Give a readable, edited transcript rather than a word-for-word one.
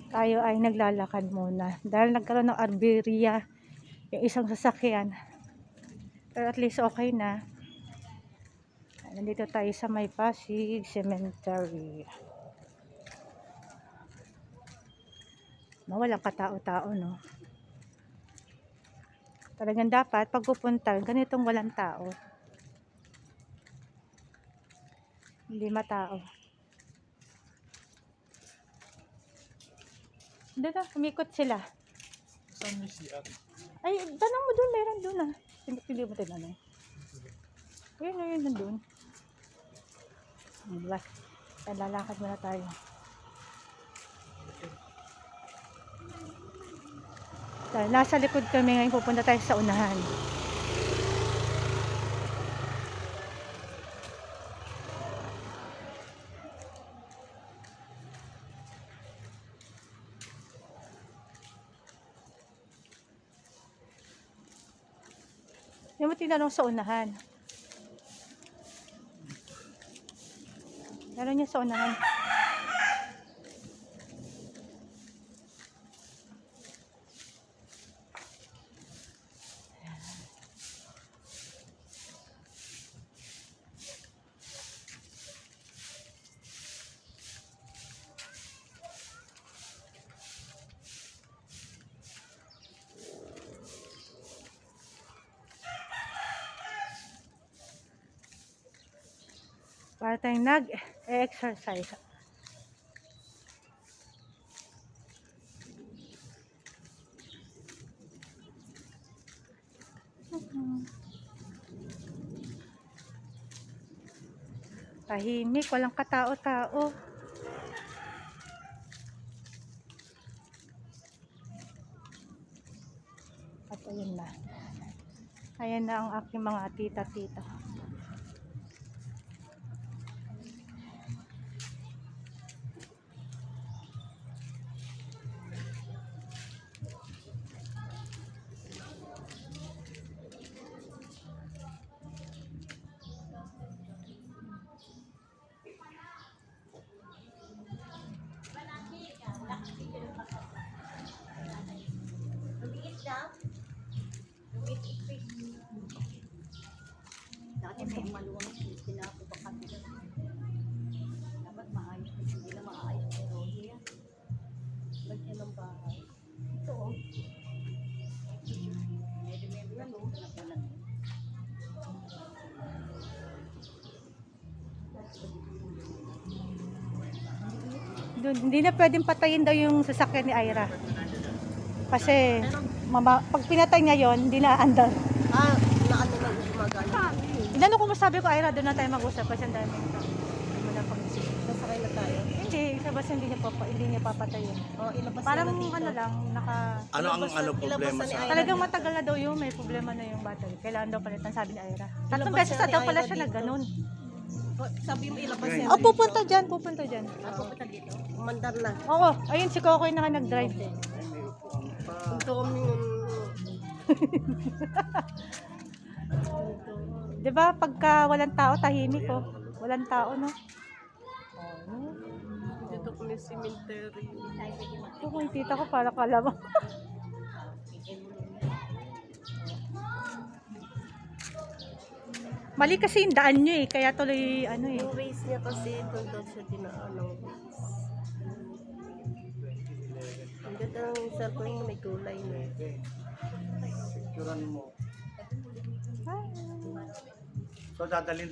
Tayo ay naglalakad muna dahil nagkaroon ng arberya yung isang sasakyan, pero at least okay na. Nandito tayo sa may Pasig Cemetery. Walang katao-tao, no? Talagang dapat pag pupunta ganitong walang tao, hindi matao. Hindi na, umikot sila. Saan yung CR? Ay, tanong mo doon, meron doon ah. Hindi mo tinanong. Ayun, nandun. Diba? Lalakad muna tayo. Dahil nasa likod kami ngayon, pupunta tayo sa unahan. Hindi mo tinanong sa unahan. Meron niya sa unahan. Para tayong nag-exercise. Tahimik, walang katao-tao. At ayun na. Ayan na ang aking mga tita-tita. Dati may maluwang pinapapakat nila. Dapat maayos. Hindi na maayos. Pero yan. Lagyan ng bahay. Ito oh. Medyo yan oh. Napunan. Doon, hindi na pwedeng patayin daw yung sasakyan ni Ira. Kasi pag pinatay niya yon, hindi na andar. Naano na gumagana. Inano ko masabi ko, Ira, doon na tayo mag-usap kasi ang dami nito. Hindi mo na pag-isip. Nasakay na tayo. Hindi, sa bus hindi niya papatayin. Oh, ilabas Parang na dito. ano lang, Ano ang problema sa talagang matagal na daw yun, may problema na yung battery. Kailangan daw palitan, sabi ni Ira. Tatlong Ilabas beses na na ni daw pala Ira siya dito. nagganon. Sabi mo ilabas yan. Oh, pupunta dyan. Pupunta dito. Mandar na. Oo, ayun si Kokoy na nga nag-drive. Ang dami yung... Diba, pagka walang tao, tahimik oh. Walang tao, no? Dito ko yung cemetery. Ito ko yung tita ko para kalama. Mali kasi yung daan nyo eh, kaya tuloy ano eh. Yung ways niya kasi doon daw siya dinaan ng ways. Ang ganda ng cellphone na may kulay na. picturean mo? Ah. So dadalhin